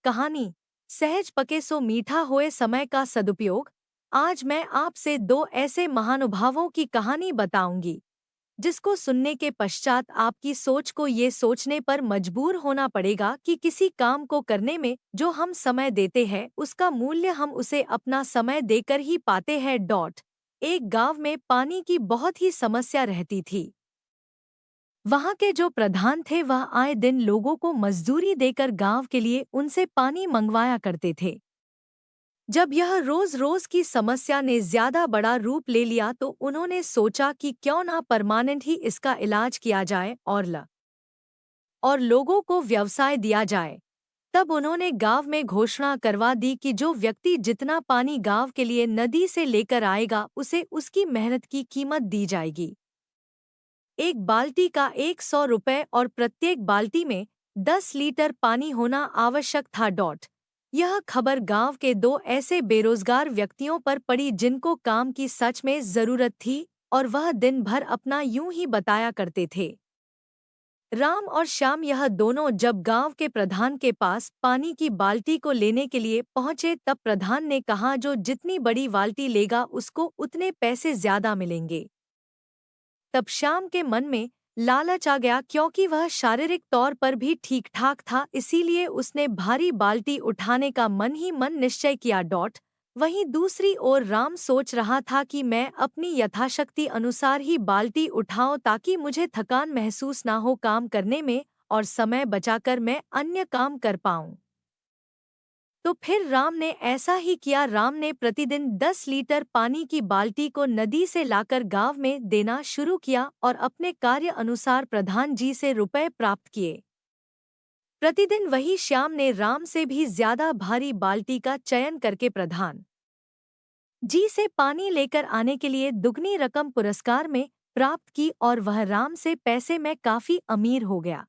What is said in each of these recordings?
कहानी सहज पके सो मीठा होए समय का सदुपयोग। आज मैं आपसे दो ऐसे महानुभावों की कहानी बताऊंगी जिसको सुनने के पश्चात आपकी सोच को ये सोचने पर मजबूर होना पड़ेगा कि किसी काम को करने में जो हम समय देते हैं उसका मूल्य हम उसे अपना समय देकर ही पाते हैं। एक गांव में पानी की बहुत ही समस्या रहती थी। वहां के जो प्रधान थे वह आए दिन लोगों को मजदूरी देकर गांव के लिए उनसे पानी मंगवाया करते थे। जब यह रोज रोज की समस्या ने ज्यादा बड़ा रूप ले लिया तो उन्होंने सोचा कि क्यों ना परमानेंट ही इसका इलाज किया जाए और लोगों को व्यवसाय दिया जाए। तब उन्होंने गांव में घोषणा करवा दी कि जो व्यक्ति जितना पानी गांव के लिए नदी से लेकर आएगा उसे उसकी मेहनत की कीमत दी जाएगी। एक बाल्टी का 100 रुपये और प्रत्येक बाल्टी में 10 लीटर पानी होना आवश्यक था। यह खबर गांव के दो ऐसे बेरोजगार व्यक्तियों पर पड़ी जिनको काम की सच में जरूरत थी और वह दिन भर अपना यूं ही बताया करते थे। राम और श्याम यह दोनों जब गांव के प्रधान के पास पानी की बाल्टी को लेने के लिए पहुंचे तब प्रधान ने कहा जो जितनी बड़ी बाल्टी लेगा उसको उतने पैसे ज्यादा मिलेंगे। तब श्याम के मन में लालच आ गया क्योंकि वह शारीरिक तौर पर भी ठीक ठाक था, इसीलिए उसने भारी बाल्टी उठाने का मन ही मन निश्चय किया। वहीं दूसरी ओर राम सोच रहा था कि मैं अपनी यथाशक्ति अनुसार ही बाल्टी उठाऊं ताकि मुझे थकान महसूस ना हो काम करने में और समय बचाकर मैं अन्य काम कर पाऊं। तो फिर राम ने ऐसा ही किया। राम ने प्रतिदिन 10 लीटर पानी की बाल्टी को नदी से लाकर गांव में देना शुरू किया और अपने कार्य अनुसार प्रधान जी से रुपए प्राप्त किए। प्रतिदिन वही श्याम ने राम से भी ज्यादा भारी बाल्टी का चयन करके प्रधान जी से पानी लेकर आने के लिए दुगनी रकम पुरस्कार में प्राप्त की और वह राम से पैसे में काफी अमीर हो गया।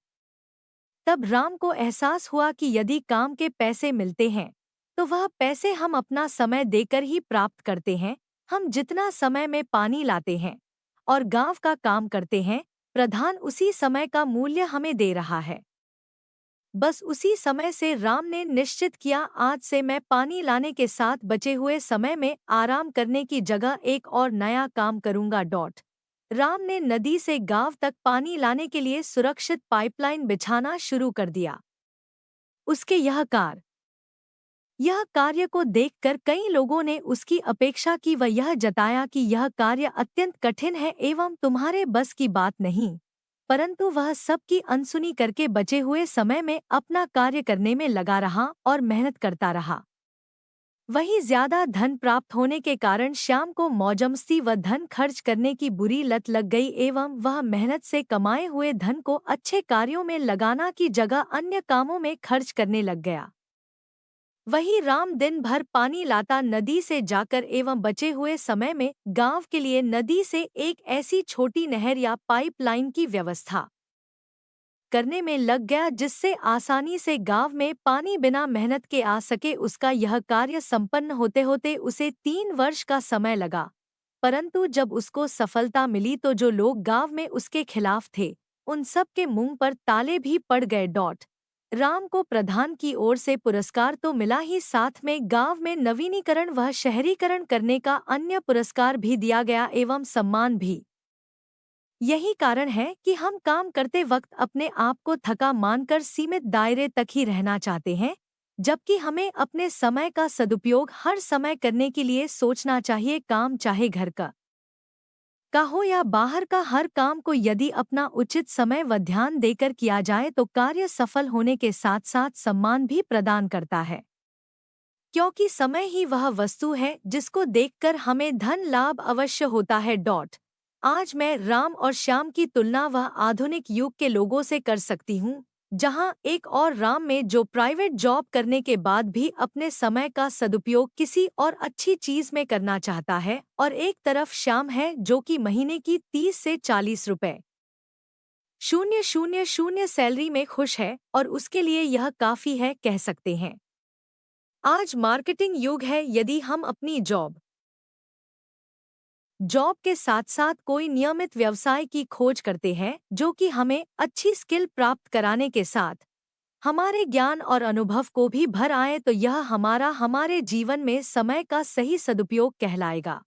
तब राम को एहसास हुआ कि यदि काम के पैसे मिलते हैं तो वह पैसे हम अपना समय देकर ही प्राप्त करते हैं। हम जितना समय में पानी लाते हैं और गांव का काम करते हैं प्रधान उसी समय का मूल्य हमें दे रहा है। बस उसी समय से राम ने निश्चित किया आज से मैं पानी लाने के साथ बचे हुए समय में आराम करने की जगह एक और नया काम करूंगा। राम ने नदी से गांव तक पानी लाने के लिए सुरक्षित पाइपलाइन बिछाना शुरू कर दिया। उसके यह कार्य को देखकर कई लोगों ने उसकी अपेक्षा की व यह जताया कि यह कार्य अत्यंत कठिन है एवं तुम्हारे बस की बात नहीं, परंतु वह सबकी अनसुनी करके बचे हुए समय में अपना कार्य करने में लगा रहा और मेहनत करता रहा। वहीं ज्यादा धन प्राप्त होने के कारण श्याम को मौजमस्ती व धन खर्च करने की बुरी लत लग गई एवं वह मेहनत से कमाए हुए धन को अच्छे कार्यों में लगाना की जगह अन्य कामों में खर्च करने लग गया। वही राम दिन भर पानी लाता नदी से जाकर एवं बचे हुए समय में गांव के लिए नदी से एक ऐसी छोटी नहर या पाइपलाइन की व्यवस्था करने में लग गया जिससे आसानी से गांव में पानी बिना मेहनत के आ सके। उसका यह कार्य संपन्न होते होते उसे 3 वर्ष का समय लगा, परंतु जब उसको सफलता मिली तो जो लोग गांव में उसके खिलाफ थे उन सब के मुंह पर ताले भी पड़ गए। राम को प्रधान की ओर से पुरस्कार तो मिला ही साथ में गांव में नवीनीकरण व शहरीकरण करने का अन्य पुरस्कार भी दिया गया एवं सम्मान भी। यही कारण है कि हम काम करते वक्त अपने आप को थका मानकर सीमित दायरे तक ही रहना चाहते हैं, जबकि हमें अपने समय का सदुपयोग हर समय करने के लिए सोचना चाहिए। काम चाहे घर का हो या बाहर का, हर काम को यदि अपना उचित समय व ध्यान देकर किया जाए तो कार्य सफल होने के साथ साथ सम्मान भी प्रदान करता है, क्योंकि समय ही वह वस्तु है जिसको देखकर हमें धन लाभ अवश्य होता है। आज मैं राम और श्याम की तुलना वह आधुनिक युग के लोगों से कर सकती हूँ जहाँ एक और राम में जो प्राइवेट जॉब करने के बाद भी अपने समय का सदुपयोग किसी और अच्छी चीज में करना चाहता है और एक तरफ श्याम है जो कि महीने की 30 से 40 रुपए 000 सैलरी में खुश है और उसके लिए यह काफी है कह सकते हैं। आज मार्केटिंग युग है। यदि हम अपनी जॉब के साथ साथ कोई नियमित व्यवसाय की खोज करते हैं जो कि हमें अच्छी स्किल प्राप्त कराने के साथ हमारे ज्ञान और अनुभव को भी भर आए तो यह हमारे जीवन में समय का सही सदुपयोग कहलाएगा।